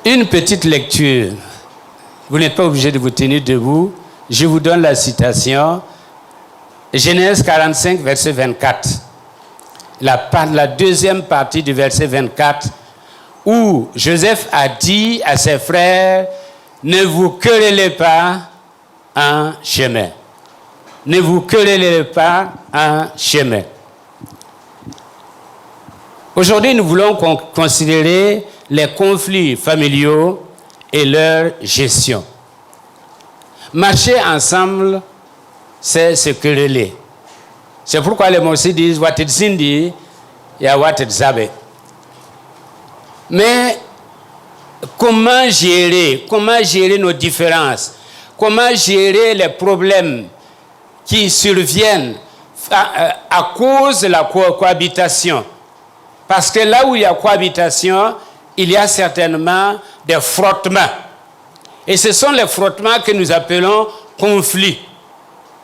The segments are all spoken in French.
Une petite lecture. Vous n'êtes pas obligé de vous tenir debout. Je vous donne la citation. Genèse 45, verset 24. La deuxième partie du verset 24, où Joseph a dit à ses frères, ne vous querellez pas en chemin. Ne vous querellez pas en chemin. Aujourd'hui, nous voulons considérer les conflits familiaux et leur gestion. Marcher ensemble, c'est se quereller. C'est pourquoi les Mossi disent Wated Zindi, ya Wated Zabe. Mais comment gérer nos différences? Comment gérer les problèmes qui surviennent à cause de la cohabitation? Parce que là où il y a cohabitation, il y a certainement des frottements. Et ce sont les frottements que nous appelons conflits.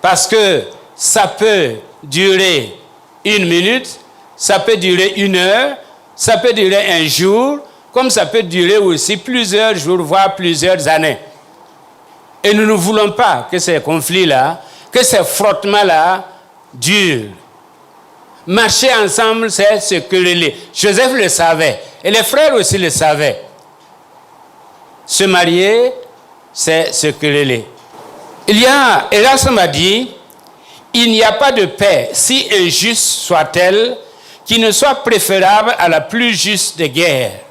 Parce que ça peut durer 1 minute, ça peut durer 1 heure, ça peut durer 1 jour, comme ça peut durer aussi plusieurs jours, voire plusieurs années. Et nous ne voulons pas que ces conflits-là, que ces frottements-là durent. Marcher ensemble, c'est se quereller. Joseph le savait, et les frères aussi le savaient. Se marier, c'est se quereller. Erasme a dit, il n'y a pas de paix, si injuste soit-elle, qui ne soit préférable à la plus juste des guerres.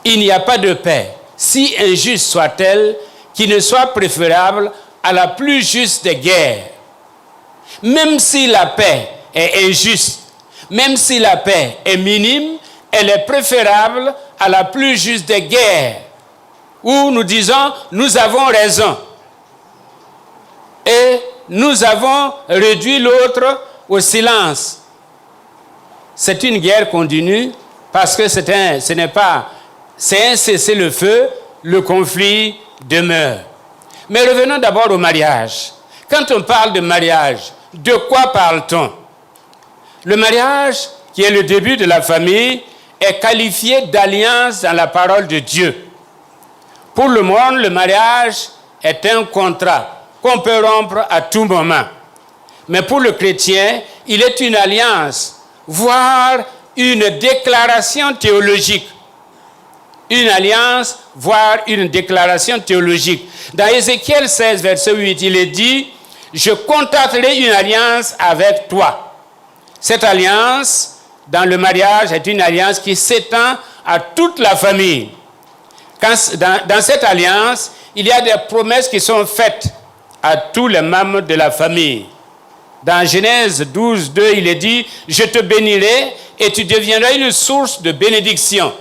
Il n'y a pas de paix, si injuste soit-elle, qui ne soit préférable à la plus juste des guerres. Même si la paix est injuste, même si la paix est minime, elle est préférable à la plus juste des guerres, où nous disons, nous avons raison. Et nous avons réduit l'autre au silence. C'est une guerre continue parce que c'est un cessez-le-feu, le conflit demeure. Mais revenons d'abord au mariage. Quand on parle de mariage, de quoi parle-t-on? Le mariage, qui est le début de la famille, est qualifié d'alliance dans la parole de Dieu. Pour le monde, le mariage est un contrat qu'on peut rompre à tout moment. Mais pour le chrétien, il est une alliance, voire une déclaration théologique. Une alliance, voire une déclaration théologique. Dans Ézéchiel 16, verset 8, il est dit, « Je contracterai une alliance avec toi. » Cette alliance, dans le mariage, est une alliance qui s'étend à toute la famille. Dans cette alliance, il y a des promesses qui sont faites à tous les membres de la famille. Dans Genèse 12, 2, il est dit, « Je te bénirai et tu deviendras une source de bénédiction. »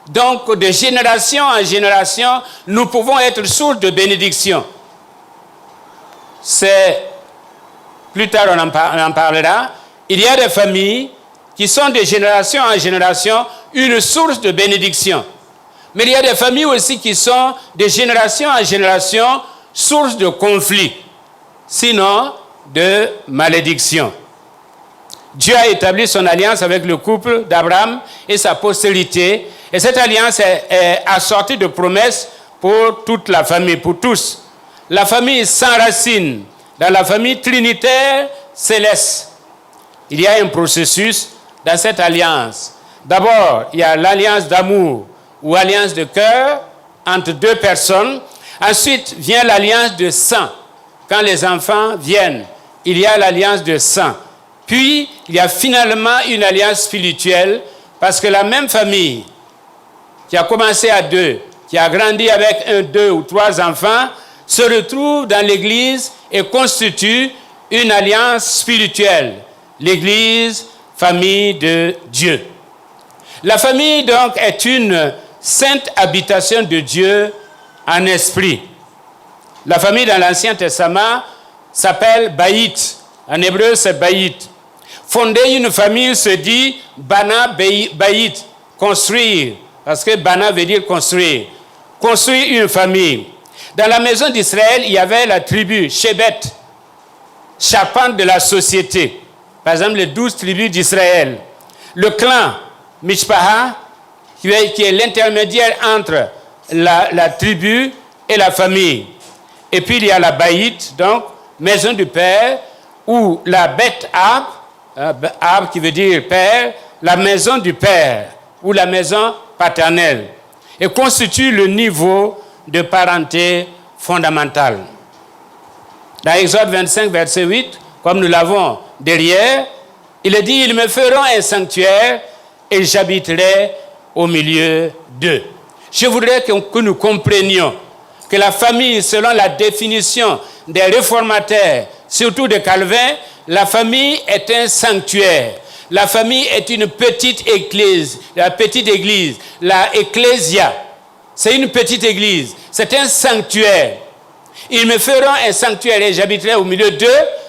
Donc, de génération en génération, nous pouvons être source de bénédiction. Plus tard, on en parlera. Il y a des familles qui sont de génération en génération une source de bénédiction. Mais il y a des familles aussi qui sont de génération en génération source de conflit, sinon de malédiction. Dieu a établi son alliance avec le couple d'Abraham et sa postérité, et cette alliance est assortie de promesses pour toute la famille, pour tous. La famille s'enracine dans la famille trinitaire céleste. Il y a un processus dans cette alliance. D'abord, il y a l'alliance d'amour ou alliance de cœur entre deux personnes. Ensuite vient l'alliance de sang. Quand les enfants viennent, il y a l'alliance de sang. Puis, il y a finalement une alliance spirituelle, parce que la même famille qui a commencé à 2, qui a grandi avec 1, 2 ou 3 enfants, se retrouve dans l'Église et constitue une alliance spirituelle. L'Église, famille de Dieu. La famille, donc, est une sainte habitation de Dieu en esprit. La famille dans l'Ancien Testament s'appelle Baït. En hébreu, c'est Baït. Fonder une famille se dit Bana Baït, construire. Parce que Bana veut dire construire. Construire une famille. Dans la maison d'Israël, il y avait la tribu Shebet, charpente de la société. Par exemple, les 12 tribus d'Israël. Le clan Mishpaha, qui est l'intermédiaire entre la tribu et la famille. Et puis il y a la baït, donc maison du père, ou la bête ab qui veut dire père, la maison du père, ou la maison paternelle, et constitue le niveau de parenté fondamentale. Dans Exode 25, verset 8, comme nous l'avons derrière, il est dit, ils me feront un sanctuaire et j'habiterai au milieu d'eux. Je voudrais que nous comprenions que la famille, selon la définition des réformateurs, surtout de Calvin, la famille est un sanctuaire. La famille est une petite église, la ecclésia. C'est une petite église, c'est un sanctuaire. Ils me feront un sanctuaire et j'habiterai au milieu d'eux.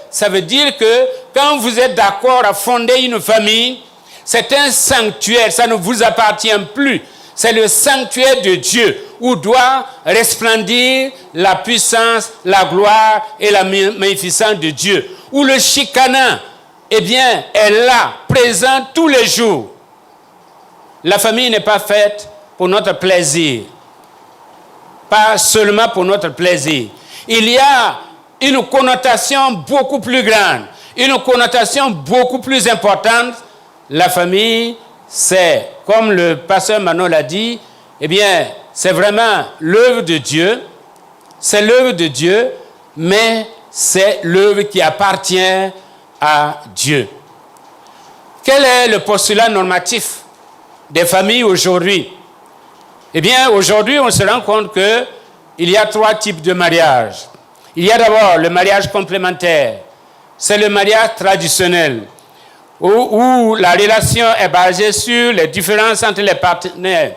Ça veut dire que quand vous êtes d'accord à fonder une famille, c'est un sanctuaire, ça ne vous appartient plus. C'est le sanctuaire de Dieu où doit resplendir la puissance, la gloire et la magnificence de Dieu. Où le chicanant, eh bien, est là, présent tous les jours. La famille n'est pas faite pour notre plaisir. Pas seulement pour notre plaisir. Il y a une connotation beaucoup plus grande, une connotation beaucoup plus importante. La famille, c'est, comme le pasteur Manon l'a dit, eh bien, c'est vraiment l'œuvre de Dieu. C'est l'œuvre de Dieu, mais c'est l'œuvre qui appartient à Dieu. Quel est le postulat normatif des familles aujourd'hui? Eh bien, aujourd'hui, on se rend compte qu'il y a 3 types de mariage. Il y a d'abord le mariage complémentaire. C'est le mariage traditionnel, où la relation est basée sur les différences entre les partenaires.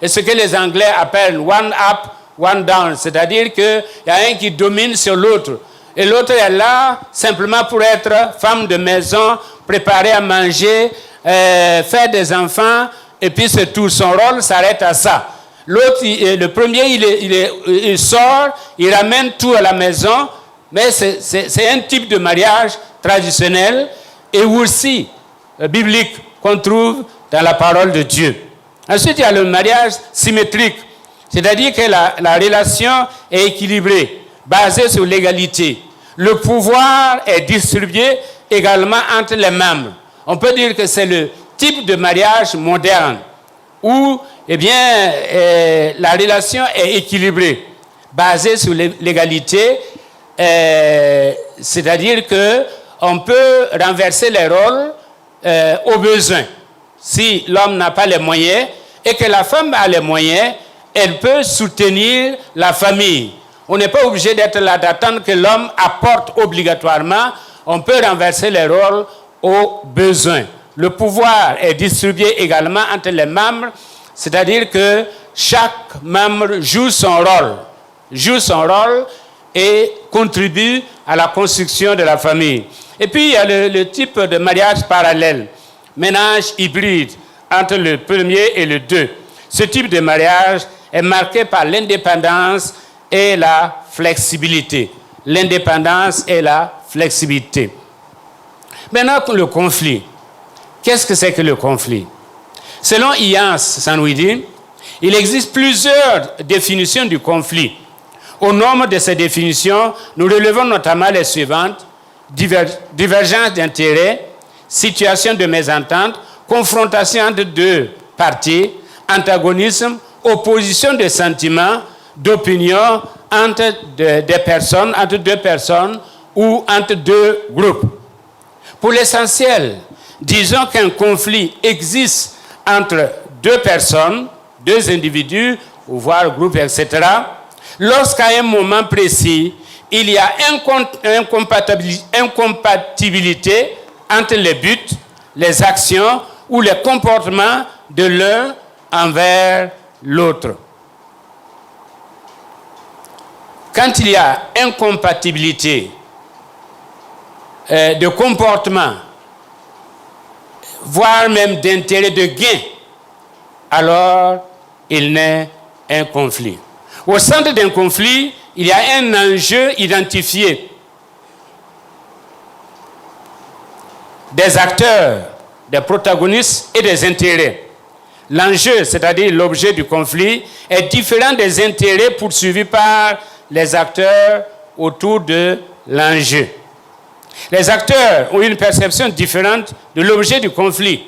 Et ce que les Anglais appellent one up, one down. C'est-à-dire qu'il y a un qui domine sur l'autre. Et l'autre est là simplement pour être femme de maison, préparer à manger, faire des enfants, et puis c'est tout. Son rôle s'arrête à ça. L'autre, le premier, il sort, il ramène tout à la maison, mais c'est un type de mariage traditionnel et aussi biblique qu'on trouve dans la parole de Dieu. Ensuite, il y a le mariage symétrique, c'est-à-dire que la relation est équilibrée, basée sur l'égalité. Le pouvoir est distribué également entre les membres. On peut dire que c'est le type de mariage moderne où eh bien, la relation est équilibrée, basée sur l'égalité, c'est-à-dire qu'on peut renverser les rôles au besoin. Si l'homme n'a pas les moyens et que la femme a les moyens, elle peut soutenir la famille. On n'est pas obligé d'être là, d'attendre que l'homme apporte obligatoirement. On peut renverser les rôles au besoin. Le pouvoir est distribué également entre les membres, c'est-à-dire que chaque membre joue son rôle et contribue à la construction de la famille. Et puis, il y a le type de mariage parallèle, ménage hybride entre le premier et le deux. Ce type de mariage est marqué par l'indépendance et la flexibilité. L'indépendance et la flexibilité. Maintenant, le conflit. Qu'est-ce que c'est que le conflit? Selon Ian Sanwidin, il existe plusieurs définitions du conflit. Au nombre de ces définitions, nous relevons notamment les suivantes: divergence d'intérêts, situation de mésentente, confrontation entre deux parties, antagonisme, opposition de sentiments, d'opinions entre deux personnes ou entre deux groupes. Pour l'essentiel, disons qu'un conflit existe entre deux personnes, deux individus, ou voire groupes, etc., lorsqu'à un moment précis, il y a incompatibilité entre les buts, les actions ou les comportements de l'un envers l'autre. Quand il y a incompatibilité de comportement, voire même d'intérêt de gain, alors il naît un conflit. Au centre d'un conflit, il y a un enjeu identifié. Des acteurs, des protagonistes et des intérêts. l'enjeu, c'est-à-dire l'objet du conflit, est différent des intérêts poursuivis par les acteurs autour de l'enjeu. Les acteurs ont une perception différente de l'objet du conflit.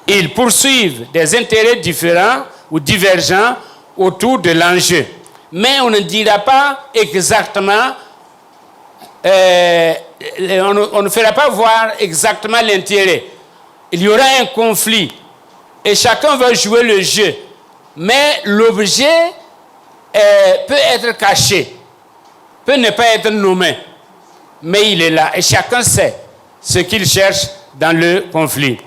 Ils poursuivent des intérêts différents ou divergents autour de l'enjeu. Mais on ne dira pas exactement, on ne fera pas voir exactement l'intérêt. Il y aura un conflit et chacun va jouer le jeu. Mais l'objet peut être caché, peut ne pas être nommé. Mais il est là et chacun sait ce qu'il cherche dans le conflit.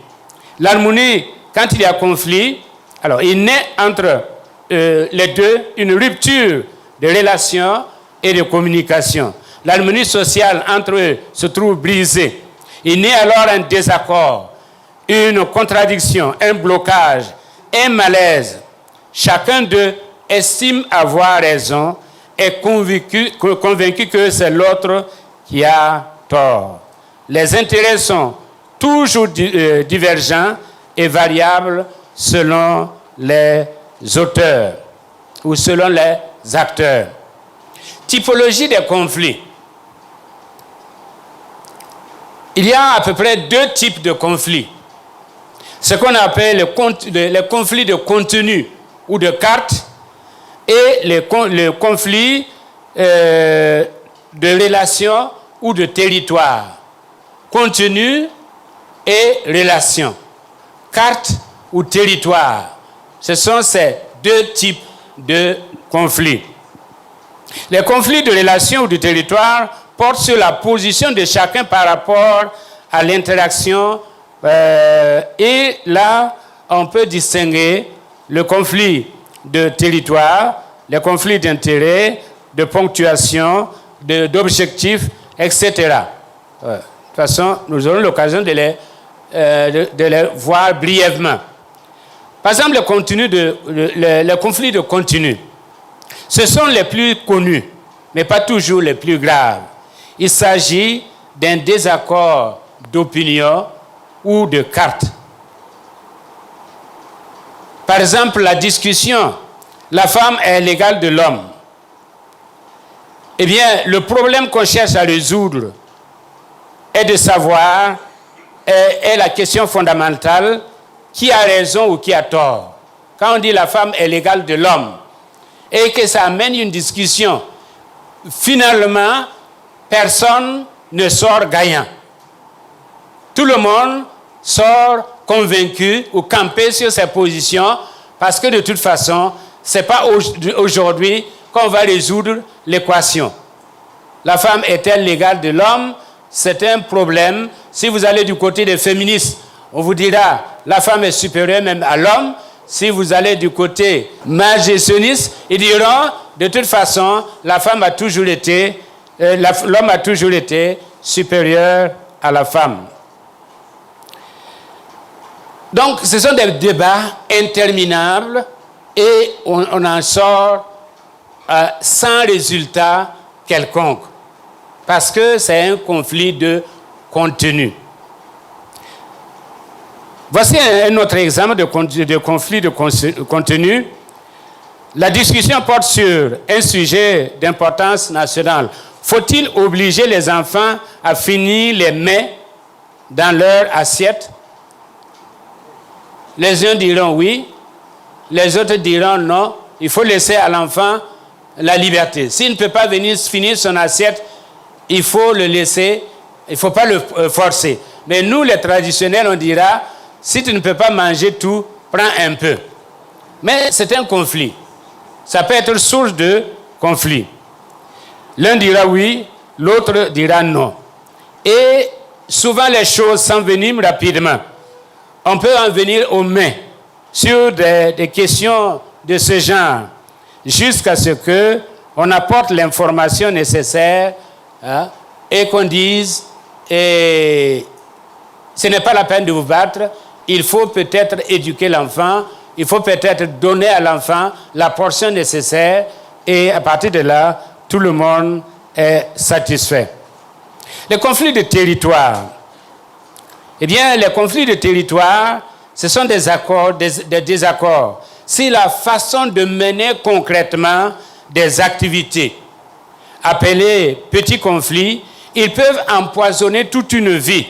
L'harmonie, quand il y a conflit, alors il naît entre les deux une rupture de relations et de communication. L'harmonie sociale entre eux se trouve brisée. Il naît alors un désaccord, une contradiction, un blocage, un malaise. Chacun d'eux estime avoir raison et convaincu que c'est l'autre qui a tort. Les intérêts sont toujours divergents et variables selon les auteurs ou selon les acteurs. Typologie des conflits. Il y a à peu près deux types de conflits. Ce qu'on appelle les conflits de contenu ou de carte et les conflits de relations ou de territoire. Contenu et relation. Carte ou territoire. Ce sont ces deux types de conflits. Les conflits de relation ou de territoire portent sur la position de chacun par rapport à l'interaction et là, on peut distinguer le conflit de territoire, les conflits d'intérêt, de ponctuation, d'objectifs, etc. De toute façon, nous aurons l'occasion de les voir brièvement. Par exemple, les conflits de contenu. Ce sont les plus connus, mais pas toujours les plus graves. Il s'agit d'un désaccord d'opinion ou de carte. Par exemple, la discussion, la femme est l'égale de l'homme. Eh bien, le problème qu'on cherche à résoudre est de savoir, est la question fondamentale, qui a raison ou qui a tort. Quand on dit la femme est l'égale de l'homme, et que ça amène une discussion, finalement, personne ne sort gagnant. Tout le monde sort convaincu ou campé sur ses positions parce que de toute façon, ce n'est pas aujourd'hui qu'on va résoudre l'équation. La femme est-elle l'égale de l'homme? C'est un problème. Si vous allez du côté des féministes, on vous dira la femme est supérieure même à l'homme. Si vous allez du côté majoritairiste, ils diront de toute façon, l'homme a toujours été supérieur à la femme. Donc, ce sont des débats interminables et on en sort sans résultat quelconque parce que c'est un conflit de contenu. Voici un autre exemple de conflit de contenu. La discussion porte sur un sujet d'importance nationale. Faut-il obliger les enfants à finir les mets dans leur assiette? Les uns diront oui, les autres diront non. Il faut laisser à l'enfant la liberté. S'il ne peut pas venir finir son assiette, il faut le laisser, il ne faut pas le forcer. Mais nous, les traditionnels, on dira, si tu ne peux pas manger tout, prends un peu. Mais c'est un conflit. Ça peut être source de conflit. L'un dira oui, l'autre dira non. Et souvent, les choses s'enveniment rapidement. On peut en venir aux mains sur des questions de ce genre, jusqu'à ce qu'on apporte l'information nécessaire et qu'on dise ce n'est pas la peine de vous battre, il faut peut-être éduquer l'enfant, il faut peut-être donner à l'enfant la portion nécessaire et à partir de là, tout le monde est satisfait. Les conflits de territoire. Eh bien, les conflits de territoire ce sont des accords, des désaccords. C'est la façon de mener concrètement des activités. Appelés petits conflits, ils peuvent empoisonner toute une vie.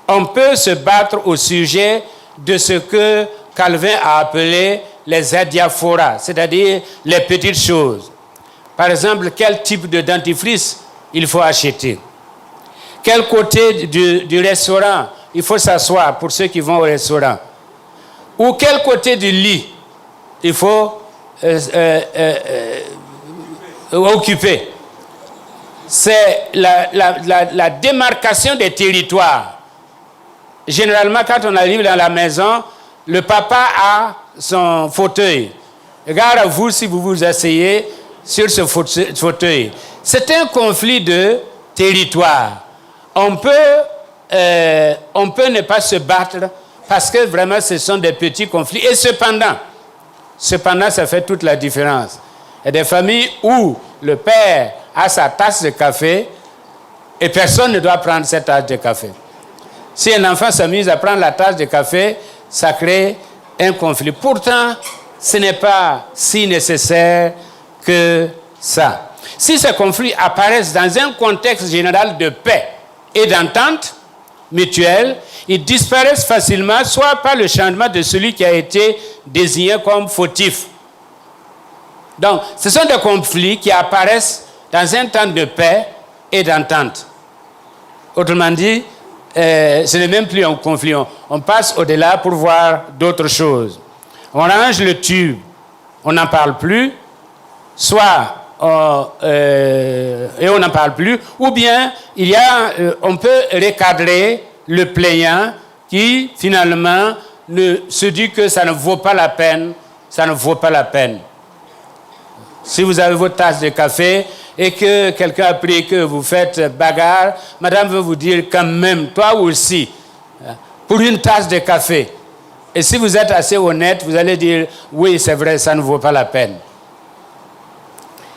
On peut se battre au sujet de ce que Calvin a appelé les adiaphoras, c'est-à-dire les petites choses. Par exemple, quel type de dentifrice il faut acheter. Quel côté du restaurant il faut s'asseoir pour ceux qui vont au restaurant. Ou quel côté du lit il faut occuper. C'est la démarcation des territoires. Généralement, quand on arrive dans la maison, le papa a son fauteuil. Regarde à vous si vous vous asseyez sur ce fauteuil. C'est un conflit de territoire. On peut ne pas se battre parce que vraiment ce sont des petits conflits. Et cependant, ça fait toute la différence. Il y a des familles où le père a sa tasse de café et personne ne doit prendre cette tasse de café. Si un enfant s'amuse à prendre la tasse de café, ça crée un conflit. Pourtant, ce n'est pas si nécessaire que ça. Si ces conflits apparaissent dans un contexte général de paix et d'entente mutuelle, ils disparaissent facilement, soit par le changement de celui qui a été désigné comme fautif. Donc, ce sont des conflits qui apparaissent dans un temps de paix et d'entente. Autrement dit, ce n'est même plus un conflit. On passe au-delà pour voir d'autres choses. On range le tube, on n'en parle plus, soit et on n'en parle plus, ou bien on peut recadrer le plaignant qui finalement se dit que ça ne vaut pas la peine, ça ne vaut pas la peine. Si vous avez votre tasse de café et que quelqu'un a pris que vous faites bagarre, madame veut vous dire quand même, toi aussi, pour une tasse de café. Et si vous êtes assez honnête, vous allez dire, oui, c'est vrai, ça ne vaut pas la peine.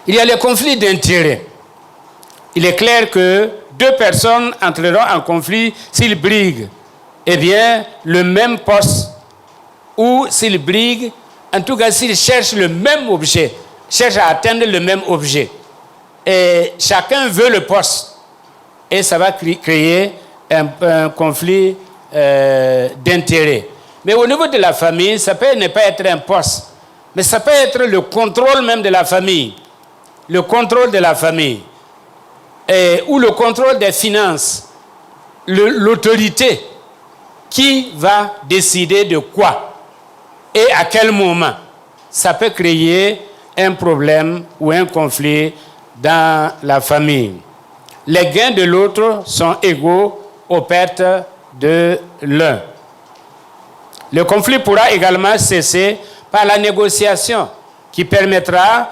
Il y a les conflits d'intérêts. Il est clair que deux personnes entreront en conflit s'ils briguent, eh bien, le même poste, ou s'ils briguent, en tout cas, s'ils cherchent le même objet, cherchent à atteindre le même objet. Et chacun veut le poste. Et ça va créer un conflit d'intérêts. Mais au niveau de la famille, ça peut ne pas être un poste, mais ça peut être le contrôle même de la famille. Le contrôle de la famille. Ou le contrôle des finances. L'autorité. Qui va décider de quoi? Et à quel moment? Ça peut créer un problème ou un conflit dans la famille. Les gains de l'autre sont égaux aux pertes de l'un. Le conflit pourra également cesser par la négociation qui permettra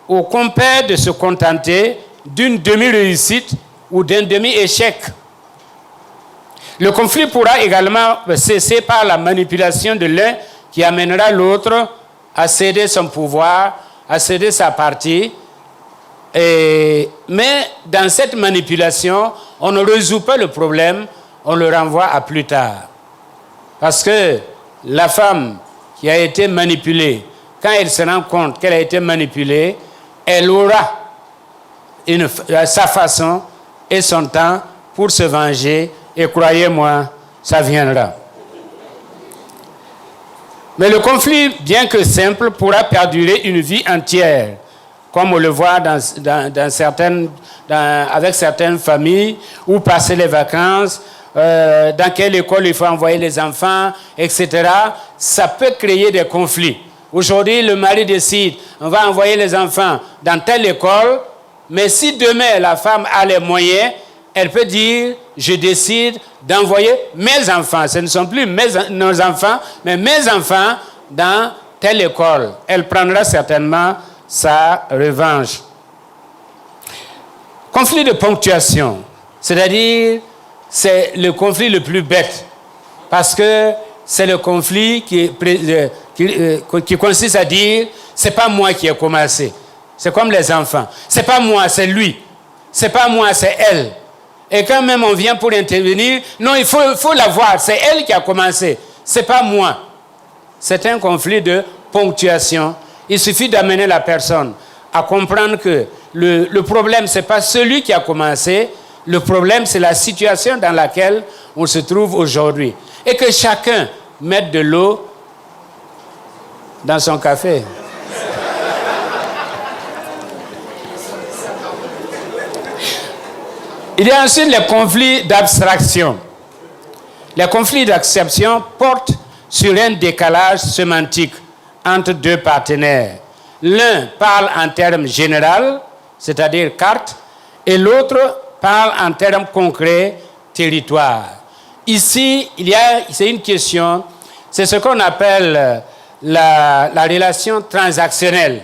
aux compères de se contenter d'une demi-réussite ou d'un demi-échec. Le conflit pourra également cesser par la manipulation de l'un qui amènera l'autre à céder son pouvoir, à céder sa partie. Mais dans cette manipulation, on ne résout pas le problème, on le renvoie à plus tard. Parce que la femme qui a été manipulée, quand elle se rend compte qu'elle a été manipulée, elle aura sa façon et son temps pour se venger, et croyez-moi, ça viendra. Mais le conflit, bien que simple, pourra perdurer une vie entière, comme on le voit avec certaines familles, où passer les vacances, dans quelle école il faut envoyer les enfants, etc. Ça peut créer des conflits. Aujourd'hui, le mari décide, on va envoyer les enfants dans telle école, mais si demain la femme a les moyens, elle peut dire, je décide d'envoyer mes enfants. Ce ne sont plus nos enfants, mais mes enfants dans telle école. Elle prendra certainement sa revanche. Conflit de ponctuation, c'est-à-dire c'est le conflit le plus bête, parce que c'est le conflit qui consiste à dire, c'est pas moi qui ai commencé. C'est comme les enfants. C'est pas moi, c'est lui. C'est pas moi, c'est elle. Et quand même on vient pour intervenir, non, il faut la voir. C'est elle qui a commencé. C'est pas moi. c'est un conflit de ponctuation. Il suffit d'amener la personne à comprendre que le problème, ce n'est pas celui qui a commencé, le problème, c'est la situation dans laquelle on se trouve aujourd'hui. Et que chacun mette de l'eau dans son café. Il y a ensuite les conflits d'abstraction. Les conflits d'abstraction portent sur un décalage sémantique entre deux partenaires. L'un parle en termes généraux, c'est-à-dire carte, et l'autre parle en termes concrets, territoire. Ici, c'est une question, c'est ce qu'on appelle la relation transactionnelle.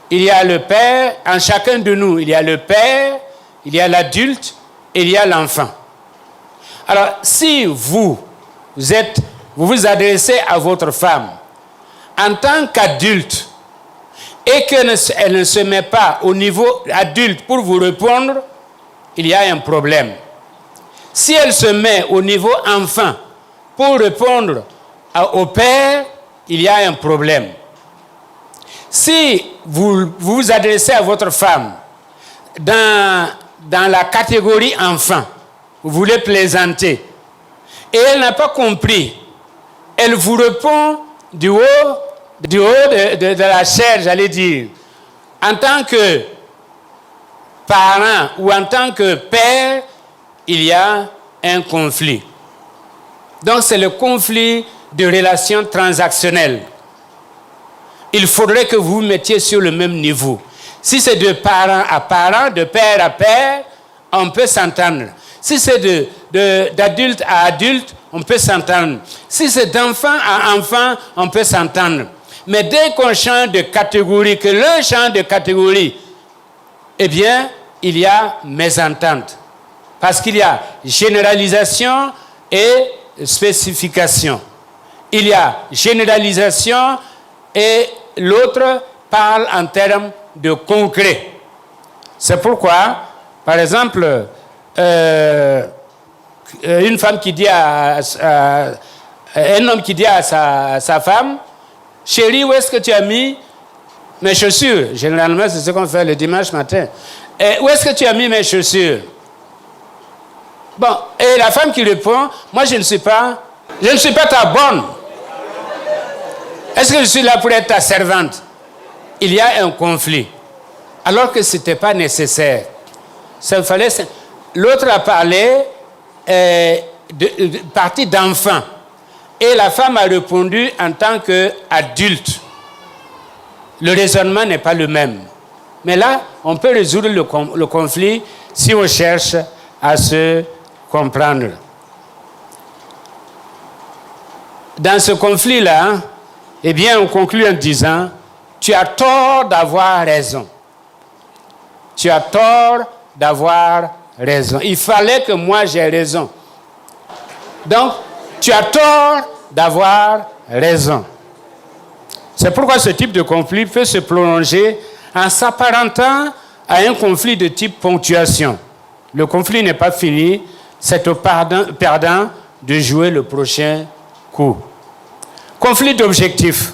Il y a le père, en chacun de nous, il y a le père, il y a l'adulte et il y a l'enfant. Alors, si vous vous adressez à votre femme en tant qu'adulte et qu'elle ne se met pas au niveau adulte pour vous répondre, il y a un problème. Si elle se met au niveau enfant pour répondre au père, il y a un problème. Si vous vous adressez à votre femme dans la catégorie enfant, vous voulez plaisanter, et elle n'a pas compris, elle vous répond du haut de la chair, j'allais dire, en tant que parent ou en tant que père, il y a un conflit. Donc c'est le conflit de relations transactionnelles. Il faudrait que vous vous mettiez sur le même niveau. Si c'est de parent à parent, de père à père, on peut s'entendre. Si c'est d'adulte à adulte, on peut s'entendre. Si c'est d'enfant à enfant, on peut s'entendre. Mais dès qu'on change de catégorie, que l'un change de catégorie, eh bien, il y a mésentente. Parce qu'il y a généralisation et spécification. Il y a généralisation et l'autre parle en termes de concret. C'est pourquoi, par exemple, une femme qui dit un homme qui dit à sa femme, chérie, où est-ce que tu as mis mes chaussures? Généralement, c'est ce qu'on fait le dimanche matin. Où est-ce que tu as mis mes chaussures? Bon, et la femme qui répond, moi je ne suis pas ta bonne. Est-ce que je suis là pour être ta servante? Il y a un conflit. Alors que ce n'était pas nécessaire. L'autre a parlé partie d'enfant. Et la femme a répondu en tant qu'adulte. Le raisonnement n'est pas le même. Mais là, on peut résoudre le conflit si on cherche à se comprendre. Dans ce conflit-là, eh bien, on conclut en disant, tu as tort d'avoir raison. Tu as tort d'avoir raison. Il fallait que moi j'aie raison. Donc, tu as tort d'avoir raison. C'est pourquoi ce type de conflit peut se prolonger en s'apparentant à un conflit de type ponctuation. Le conflit n'est pas fini, c'est au perdant de jouer le prochain coup. Conflit d'objectifs.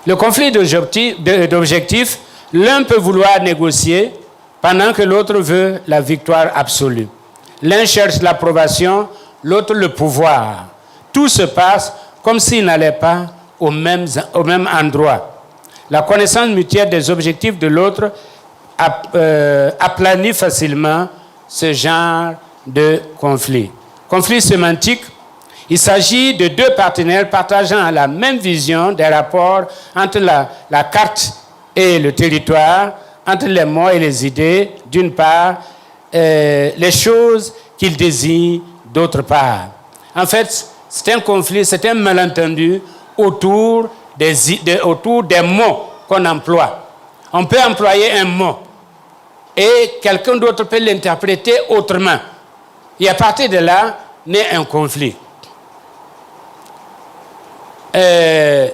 Le conflit d'objectifs, l'un peut vouloir négocier pendant que l'autre veut la victoire absolue. L'un cherche l'approbation, l'autre le pouvoir. Tout se passe comme s'il n'allait pas au même endroit. La connaissance mutuelle des objectifs de l'autre aplanit facilement ce genre de conflit. Conflit sémantique, il s'agit de deux partenaires partageant la même vision des rapports entre la carte et le territoire, entre les mots et les idées, d'une part, les choses qu'ils désirent, d'autre part. En fait, c'est un conflit, c'est un malentendu autour des mots qu'on emploie. On peut employer un mot et quelqu'un d'autre peut l'interpréter autrement. Et à partir de là, naît un conflit. Je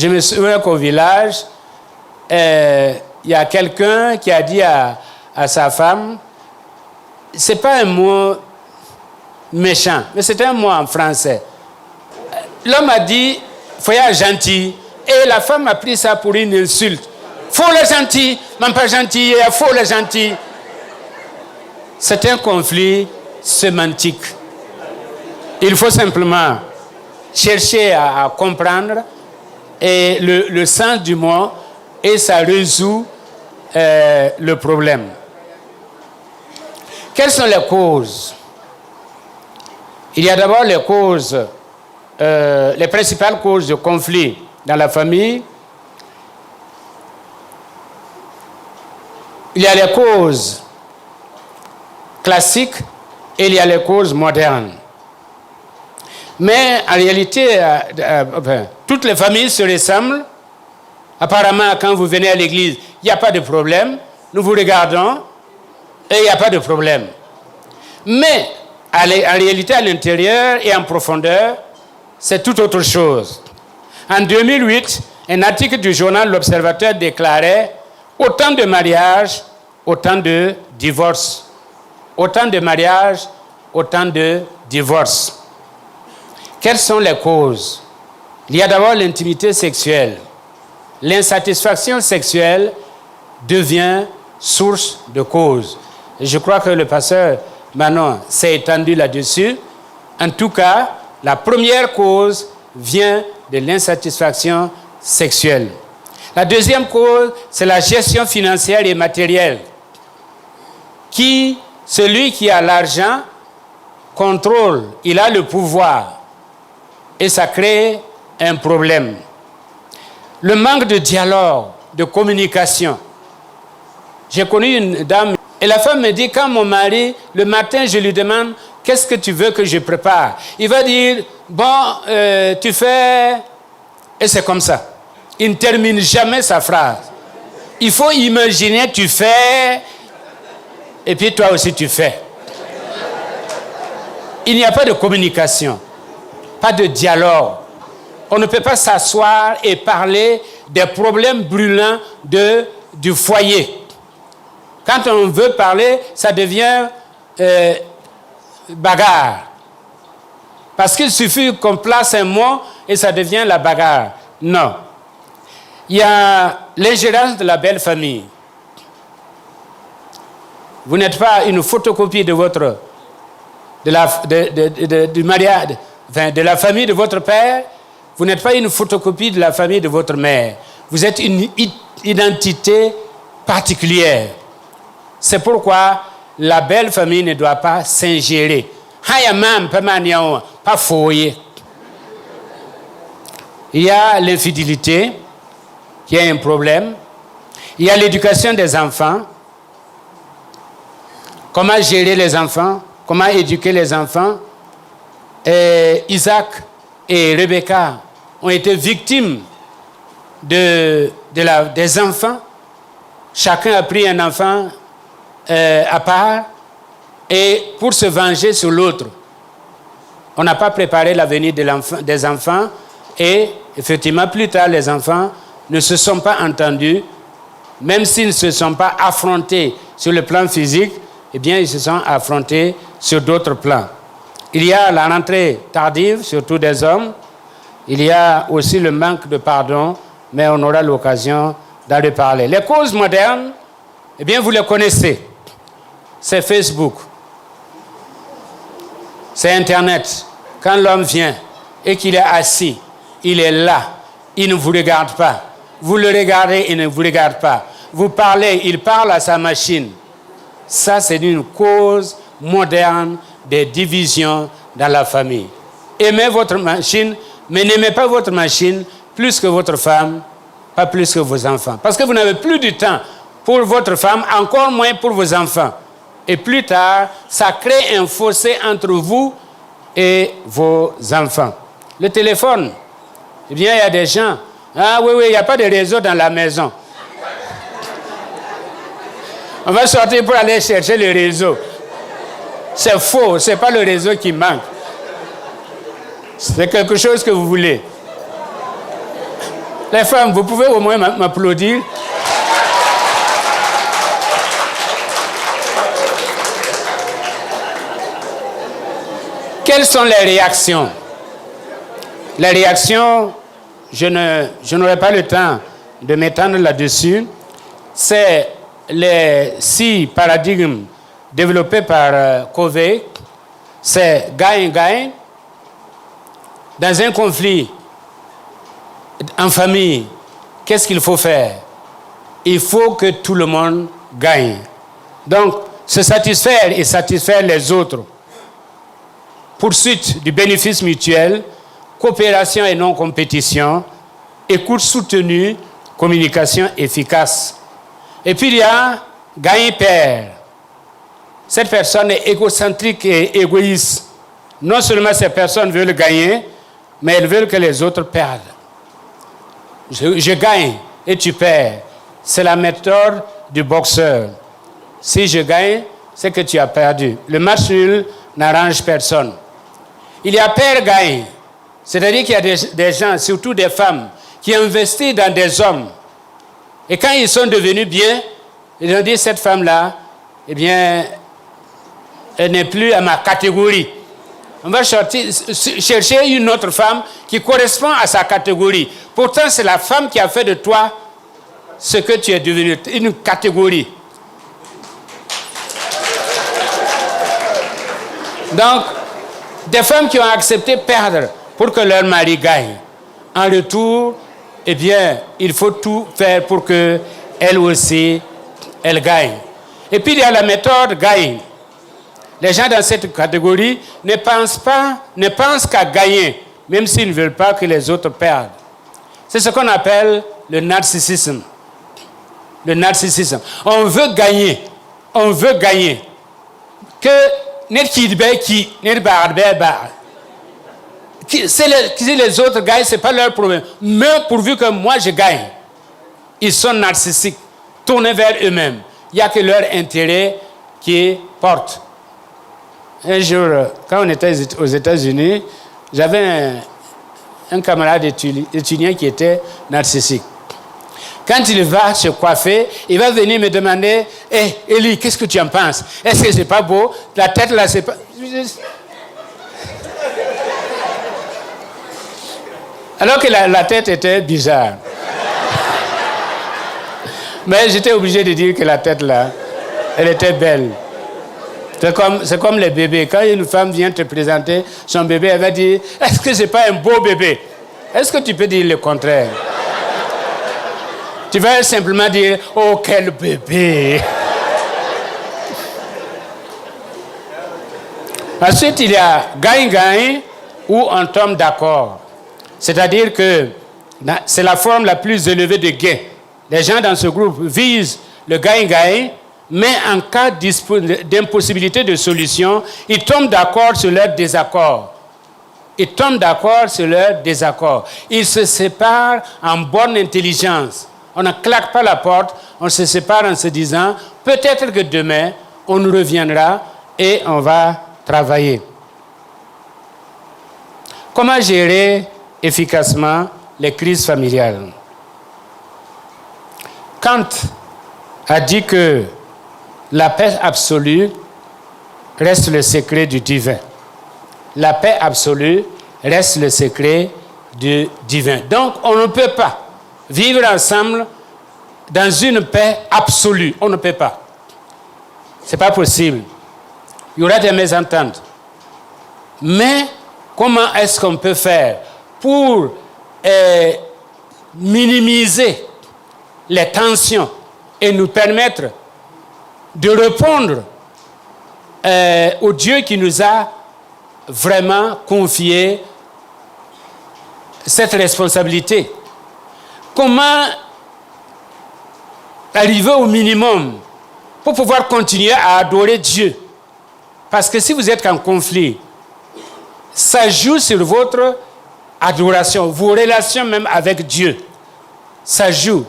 me souviens qu'au village, il y a quelqu'un qui a dit à sa femme, c'est pas un mot méchant, mais c'est un mot en français. l'homme a dit, faut être gentil. Et la femme a pris ça pour une insulte. Faut le gentil, même pas gentil, il faut le gentil. C'est un conflit sémantique. Il faut simplement chercher à comprendre et le sens du mot et ça résout le problème. Quelles sont les causes? Il y a d'abord les causes, les principales causes de conflit dans la famille. Il y a les causes classiques et il y a les causes modernes. Mais en réalité, toutes les familles se ressemblent. Apparemment, quand vous venez à l'église, il n'y a pas de problème. Nous vous regardons et il n'y a pas de problème. Mais en réalité, à l'intérieur et en profondeur, c'est tout autre chose. En 2008, un article du journal L'Observateur déclarait « Autant de mariages, autant de divorces. Autant de mariages, autant de divorces. » Quelles sont les causes? Il y a d'abord l'intimité sexuelle. L'insatisfaction sexuelle devient source de cause. Et je crois que le pasteur Manon s'est étendu là-dessus. En tout cas, la première cause vient de l'insatisfaction sexuelle. La deuxième cause, c'est la gestion financière et matérielle. Celui qui a l'argent contrôle, il a le pouvoir. Et ça crée un problème. Le manque de dialogue, de communication. J'ai connu une dame, et la femme me dit, quand mon mari, le matin, je lui demande, qu'est-ce que tu veux que je prépare? Il va dire, bon, tu fais... Et c'est comme ça. Il ne termine jamais sa phrase. Il faut imaginer, tu fais, et puis toi aussi tu fais. Il n'y a pas de communication, pas de dialogue. On ne peut pas s'asseoir et parler des problèmes brûlants du foyer. Quand on veut parler, ça devient bagarre. Parce qu'il suffit qu'on place un mot et ça devient la bagarre. Non. Il y a l'ingérence de la belle famille. Vous n'êtes pas une photocopie de votre du mariage, enfin, de la famille de votre père. Vous n'êtes pas une photocopie de la famille de votre mère. Vous êtes une identité particulière. C'est pourquoi la belle famille ne doit pas s'ingérer. Pas fouiller. Il y a l'infidélité, qui est un problème. Il y a l'éducation des enfants. Comment gérer les enfants? Comment éduquer les enfants? Isaac et Rebecca ont été victimes des enfants. Chacun a pris un enfant à part et pour se venger sur l'autre. On n'a pas préparé l'avenir des enfants et effectivement plus tard les enfants ne se sont pas entendus, même s'ils ne se sont pas affrontés sur le plan physique, eh bien ils se sont affrontés sur d'autres plans. Il y a la rentrée tardive, surtout des hommes. Il y a aussi le manque de pardon, mais on aura l'occasion d'en reparler. Les causes modernes, eh bien vous les connaissez. C'est Facebook. C'est Internet. Quand l'homme vient et qu'il est assis, il est là, il ne vous regarde pas. Vous le regardez, il ne vous regarde pas. Vous parlez, il parle à sa machine. Ça, c'est une cause moderne des divisions dans la famille. Aimez votre machine, mais n'aimez pas votre machine plus que votre femme, pas plus que vos enfants. Parce que vous n'avez plus de temps pour votre femme, encore moins pour vos enfants. Et plus tard, ça crée un fossé entre vous et vos enfants. Le téléphone, eh bien, il y a des gens, ah oui, il n'y a pas de réseau dans la maison. On va sortir pour aller chercher le réseau. C'est faux, ce n'est pas le réseau qui manque. C'est quelque chose que vous voulez. Les femmes, vous pouvez au moins m'applaudir. Quelles sont les réactions? Les réactions, je n'aurai pas le temps de m'étendre là-dessus. C'est les 6 paradigmes développés par Covey. C'est gain-gain. Dans un conflit en famille, qu'est-ce qu'il faut faire? Il faut que tout le monde gagne. Donc, se satisfaire et satisfaire les autres. Poursuite du bénéfice mutuel, coopération et non compétition, écoute soutenue, communication efficace. Et puis il y a gagne-perd. Cette personne est égocentrique et égoïste. Non seulement ces personnes veulent gagner, mais elles veulent que les autres perdent. Je gagne et tu perds. C'est la méthode du boxeur. Si je gagne, c'est que tu as perdu. Le match nul n'arrange personne. Il y a perd-gagne. C'est-à-dire qu'il y a des gens, surtout des femmes, qui investissent dans des hommes. Et quand ils sont devenus bien, ils ont dit, cette femme-là, eh bien, elle n'est plus à ma catégorie. On va chercher une autre femme qui correspond à sa catégorie. Pourtant, c'est la femme qui a fait de toi ce que tu es devenu, une catégorie. Donc, des femmes qui ont accepté perdre pour que leur mari gagne. En retour, eh bien, il faut tout faire pour qu'elle aussi, elle gagne. Et puis, il y a la méthode gagne. Les gens dans cette catégorie ne pensent qu'à gagner, même s'ils ne veulent pas que les autres perdent. C'est ce qu'on appelle le narcissisme. Le narcissisme. On veut gagner. On veut gagner. Que si les autres gagnent, ce n'est pas leur problème. Mais pourvu que moi je gagne, ils sont narcissiques, tournés vers eux-mêmes. Il n'y a que leur intérêt qui porte. Un jour, quand on était aux États-Unis, j'avais un camarade étudiant qui était narcissique. Quand il va se coiffer, il va venir me demander, « Hé, Élie, qu'est-ce que tu en penses? Est-ce que c'est pas beau? La tête là, c'est pas... » Alors que la tête était bizarre. Mais j'étais obligé de dire que la tête là, elle était belle. C'est comme les bébés. Quand une femme vient te présenter son bébé, elle va dire, « Est-ce que c'est pas un beau bébé? » Est-ce que tu peux dire le contraire? Tu vas simplement dire, « Oh, quel bébé !» Ensuite, il y a gagne-gagne où on tombe d'accord. C'est-à-dire que c'est la forme la plus élevée de gain. Les gens dans ce groupe visent le gagne-gagne, mais en cas d'impossibilité de solution, ils tombent d'accord sur leur désaccord. Ils tombent d'accord sur leur désaccord. Ils se séparent en bonne intelligence. On ne claque pas la porte, on se sépare en se disant, peut-être que demain, on nous reviendra et on va travailler. Comment gérer efficacement les crises familiales? Kant a dit que la paix absolue reste le secret du divin. La paix absolue reste le secret du divin. Donc, on ne peut pas vivre ensemble dans une paix absolue. On ne peut pas. Ce n'est pas possible. Il y aura des mésententes. Mais comment est-ce qu'on peut faire pour minimiser les tensions et nous permettre de répondre au Dieu qui nous a vraiment confié cette responsabilité? Comment arriver au minimum pour pouvoir continuer à adorer Dieu? Parce que si vous êtes en conflit, ça joue sur votre adoration, vos relations même avec Dieu. Ça joue.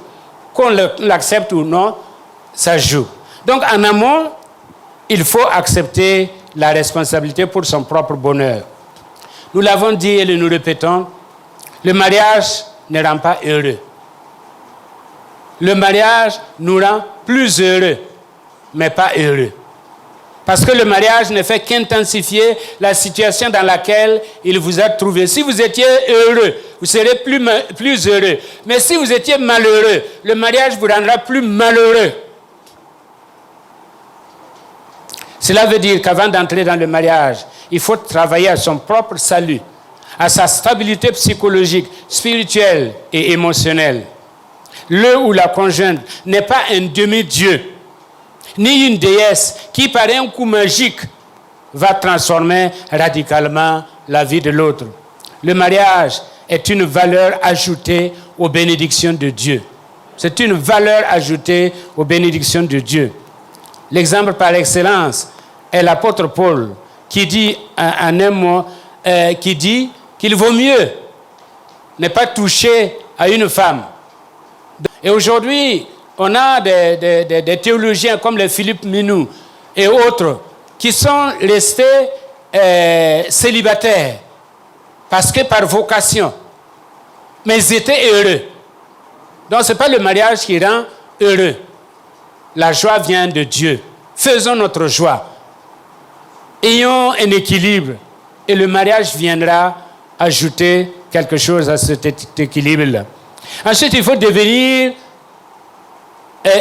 Qu'on l'accepte ou non, ça joue. Donc en amont, il faut accepter la responsabilité pour son propre bonheur. Nous l'avons dit et nous répétons, le mariage ne rend pas heureux. Le mariage nous rend plus heureux, mais pas heureux. Parce que le mariage ne fait qu'intensifier la situation dans laquelle il vous a trouvé. Si vous étiez heureux, vous serez plus heureux. Mais si vous étiez malheureux, le mariage vous rendra plus malheureux. Cela veut dire qu'avant d'entrer dans le mariage, il faut travailler à son propre salut, à sa stabilité psychologique, spirituelle et émotionnelle. Le ou la conjointe n'est pas un demi-dieu, ni une déesse qui, par un coup magique, va transformer radicalement la vie de l'autre. Le mariage est une valeur ajoutée aux bénédictions de Dieu. C'est une valeur ajoutée aux bénédictions de Dieu. L'exemple par excellence est l'apôtre Paul qui dit en un mot, qui dit qu'il vaut mieux ne pas toucher à une femme. Et aujourd'hui, on a des théologiens comme les Philippe Minou et autres qui sont restés célibataires parce que par vocation. Mais ils étaient heureux. Donc ce n'est pas le mariage qui rend heureux. La joie vient de Dieu. Faisons notre joie. Ayons un équilibre et le mariage viendra ajouter quelque chose à cet équilibre-là. Ensuite, il faut devenir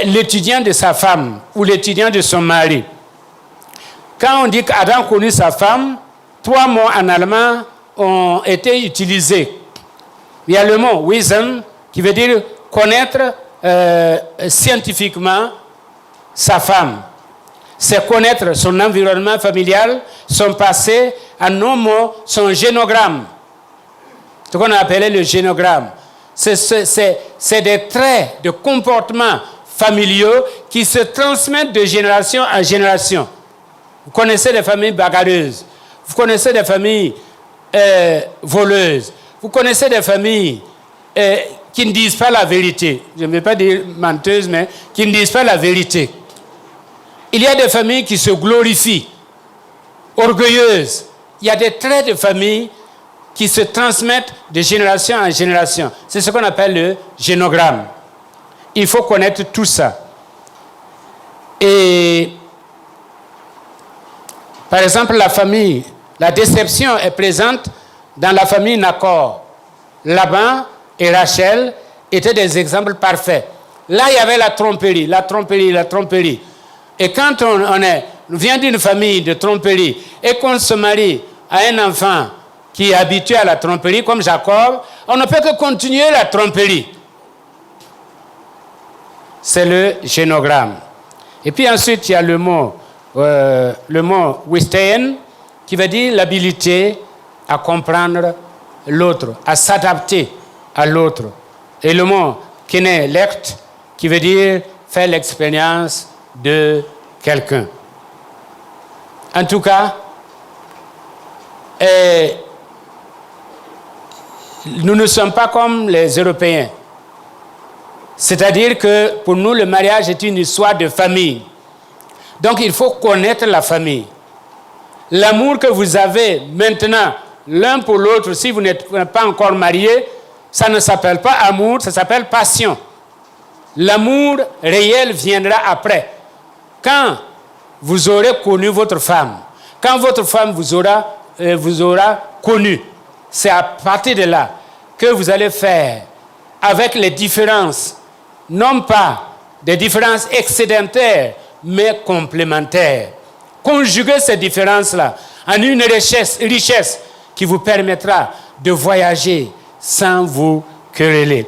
l'étudiant de sa femme ou l'étudiant de son mari. Quand on dit qu'Adam connut sa femme, 3 mots en allemand ont été utilisés. Il y a le mot Wissen qui veut dire connaître scientifiquement sa femme. C'est connaître son environnement familial, son passé, en nos mots, son génogramme. Ce qu'on appelait le génogramme. C'est des traits de comportement familiaux qui se transmettent de génération en génération. Vous connaissez des familles bagarreuses, vous connaissez des familles voleuses, vous connaissez des familles qui ne disent pas la vérité. Je ne vais pas dire menteuses, mais qui ne disent pas la vérité. Il y a des familles qui se glorifient, orgueilleuses. Il y a des traits de famille qui se transmettent de génération en génération. C'est ce qu'on appelle le génogramme. Il faut connaître tout ça. Et par exemple, la famille, la déception est présente dans la famille Nacor. Laban et Rachel étaient des exemples parfaits. Là, il y avait la tromperie. Et quand on vient d'une famille de tromperie et qu'on se marie à un enfant qui est habitué à la tromperie, comme Jacob, on ne peut que continuer la tromperie. C'est le génogramme. Et puis ensuite, il y a le mot Wistein, qui veut dire l'habilité à comprendre l'autre, à s'adapter à l'autre. Et le mot Kenelect, qui veut dire faire l'expérience de quelqu'un. En tout cas, nous ne sommes pas comme les Européens. C'est-à-dire que pour nous, le mariage est une histoire de famille. Donc il faut connaître la famille. L'amour que vous avez maintenant, l'un pour l'autre, si vous n'êtes pas encore mariés, ça ne s'appelle pas amour, ça s'appelle passion. L'amour réel viendra après. Quand vous aurez connu votre femme, quand votre femme vous aura connu, c'est à partir de là que vous allez faire avec les différences, non pas des différences excédentaires, mais complémentaires. Conjuguer ces différences-là en une richesse qui vous permettra de voyager sans vous quereller.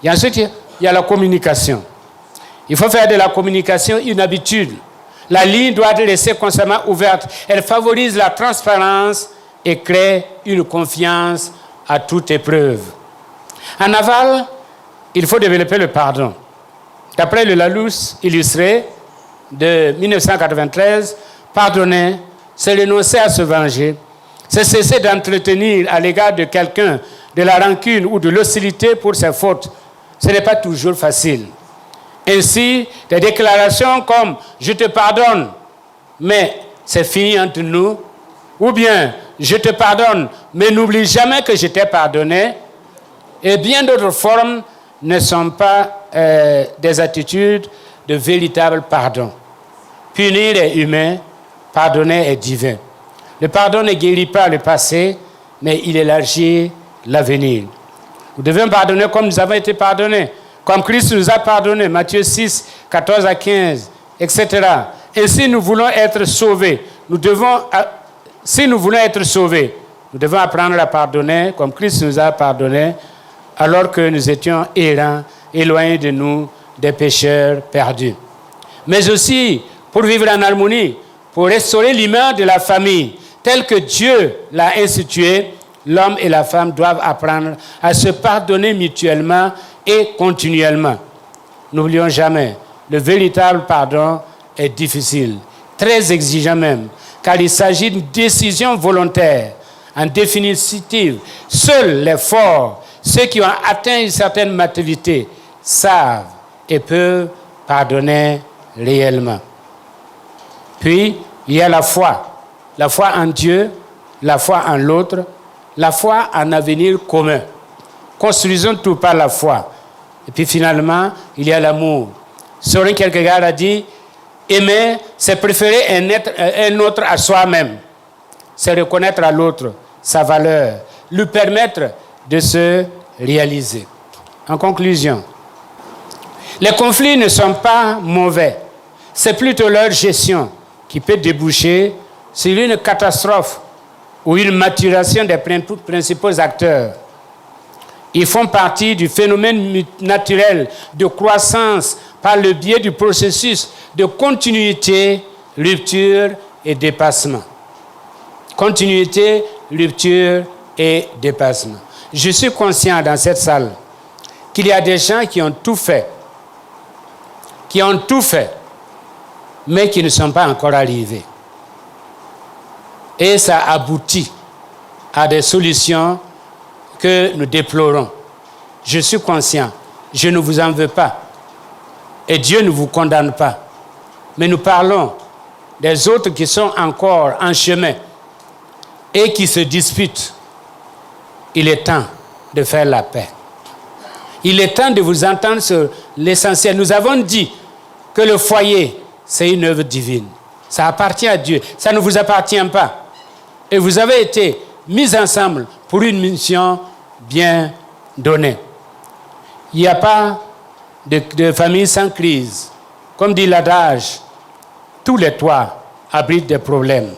Et ensuite, il y a la communication. Il faut faire de la communication une habitude. La ligne doit être laissée constamment ouverte. Elle favorise la transparence et crée une confiance à toute épreuve. En aval, il faut développer le pardon. D'après le Larousse illustré de 1993, pardonner, c'est renoncer à se venger, c'est cesser d'entretenir à l'égard de quelqu'un de la rancune ou de l'hostilité pour ses fautes. Ce n'est pas toujours facile. Ainsi, des déclarations comme « je te pardonne, mais c'est fini entre nous » ou bien « je te pardonne, mais n'oublie jamais que je t'ai pardonné » et bien d'autres formes ne sont pas des attitudes de véritable pardon. Punir est humain, pardonner est divin. Le pardon ne guérit pas le passé, mais il élargit l'avenir. Nous devons pardonner comme nous avons été pardonnés, comme Christ nous a pardonnés, Matthieu 6, 14 à 15, etc. Et si nous voulons être sauvés, si nous voulons être sauvés, nous devons apprendre à pardonner comme Christ nous a pardonnés, alors que nous étions errants, éloignés de nous, des pécheurs perdus. Mais aussi, pour vivre en harmonie, pour restaurer l'image de la famille, telle que Dieu l'a instituée, l'homme et la femme doivent apprendre à se pardonner mutuellement et continuellement. N'oublions jamais, le véritable pardon est difficile, très exigeant même, car il s'agit d'une décision volontaire. En définitive, seuls les forts, ceux qui ont atteint une certaine maturité, savent et peuvent pardonner réellement. Puis, il y a la foi en Dieu, la foi en l'autre, la foi en un avenir commun. Construisons tout par la foi. Et puis finalement, il y a l'amour. Soren Kierkegaard a dit, aimer, c'est préférer un autre à soi-même. C'est reconnaître à l'autre sa valeur, lui permettre de se réaliser. En conclusion, les conflits ne sont pas mauvais. C'est plutôt leur gestion qui peut déboucher sur une catastrophe ou une maturation des principaux acteurs. Ils font partie du phénomène naturel de croissance par le biais du processus de continuité, rupture et dépassement. Continuité, rupture et dépassement. Je suis conscient dans cette salle qu'il y a des gens qui ont tout fait, mais qui ne sont pas encore arrivés. Et ça aboutit à des solutions que nous déplorons. Je suis conscient, je ne vous en veux pas. Et Dieu ne vous condamne pas. Mais nous parlons des autres qui sont encore en chemin et qui se disputent. Il est temps de faire la paix. Il est temps de vous entendre sur l'essentiel. Nous avons dit que le foyer, c'est une œuvre divine. Ça appartient à Dieu. Ça ne vous appartient pas. Et vous avez été mis ensemble pour une mission bien donnée. Il n'y a pas de famille sans crise. Comme dit l'adage, tous les toits abritent des problèmes.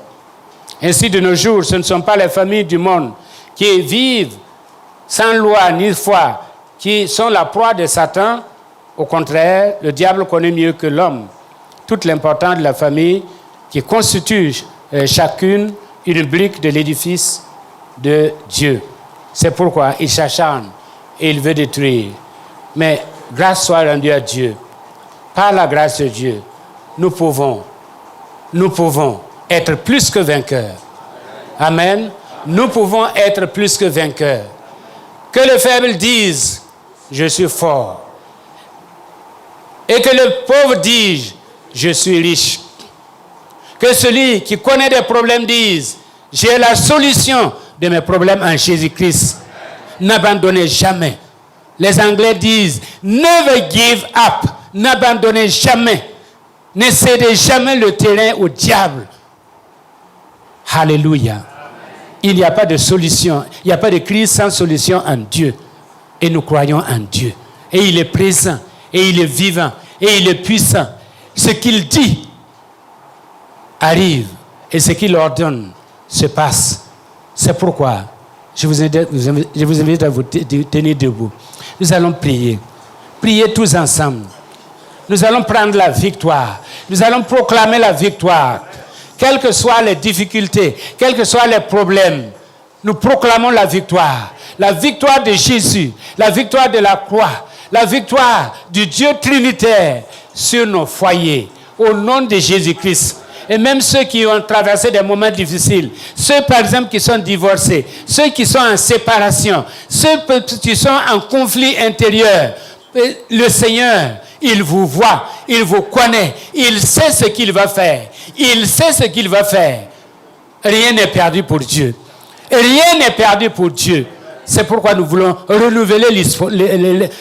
Ainsi, de nos jours, ce ne sont pas les familles du monde qui vivent sans loi ni foi, qui sont la proie de Satan. Au contraire, le diable connaît mieux que l'homme toute l'importance de la famille qui constitue chacune une brique de l'édifice de Dieu. C'est pourquoi il s'acharne et il veut détruire. Mais grâce soit rendue à Dieu. Par la grâce de Dieu, nous pouvons être plus que vainqueurs. Amen. Nous pouvons être plus que vainqueurs. Que le faible dise, je suis fort. Et que le pauvre dise, je suis riche. Que celui qui connaît des problèmes dise, j'ai la solution de mes problèmes en Jésus-Christ. N'abandonnez jamais. Les Anglais disent, never give up. N'abandonnez jamais. Ne cédez jamais le terrain au diable. Alléluia. Il n'y a pas de solution. Il n'y a pas de crise sans solution en Dieu. Et nous croyons en Dieu. Et il est présent. Et il est vivant. Et il est puissant. Ce qu'il dit arrive. Et ce qu'il ordonne se passe. C'est pourquoi je vous invite à vous tenir debout. Nous allons prier. Prier tous ensemble. Nous allons prendre la victoire. Nous allons proclamer la victoire. Quelles que soient les difficultés, quels que soient les problèmes, nous proclamons la victoire. La victoire de Jésus, la victoire de la croix, la victoire du Dieu trinitaire sur nos foyers, au nom de Jésus-Christ. Et même ceux qui ont traversé des moments difficiles, ceux par exemple qui sont divorcés, ceux qui sont en séparation, ceux qui sont en conflit intérieur, le Seigneur, il vous voit, il vous connaît, il sait ce qu'il va faire. Il sait ce qu'il va faire. Rien n'est perdu pour Dieu. Rien n'est perdu pour Dieu. C'est pourquoi nous voulons renouveler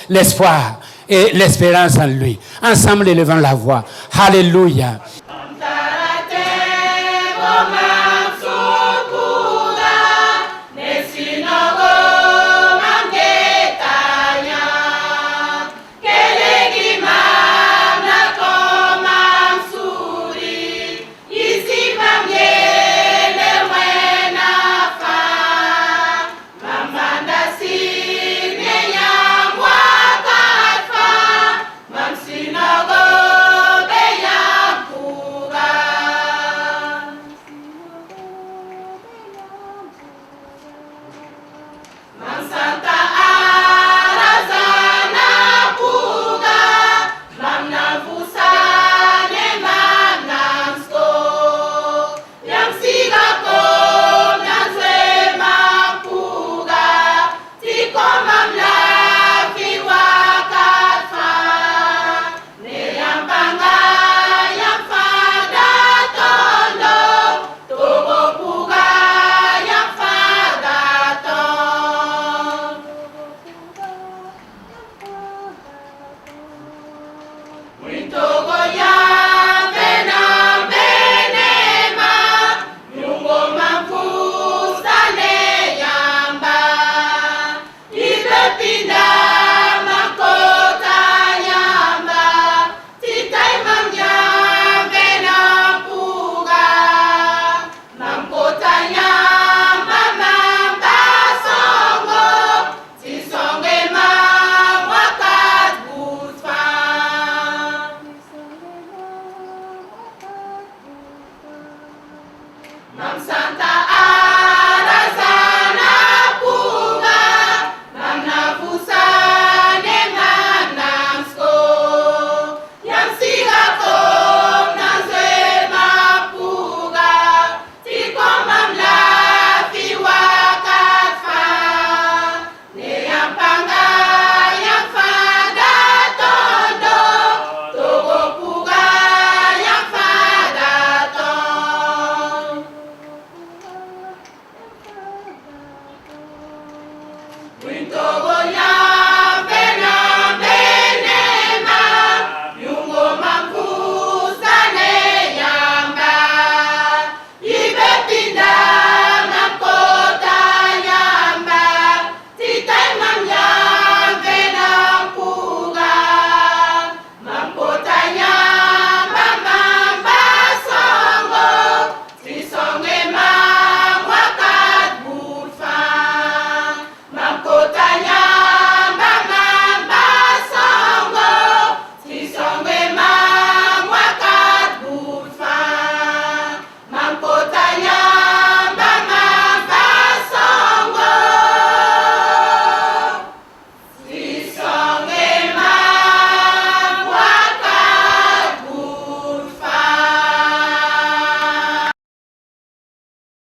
l'espoir et l'espérance en lui. Ensemble, élevons la voix. Alléluia. Muito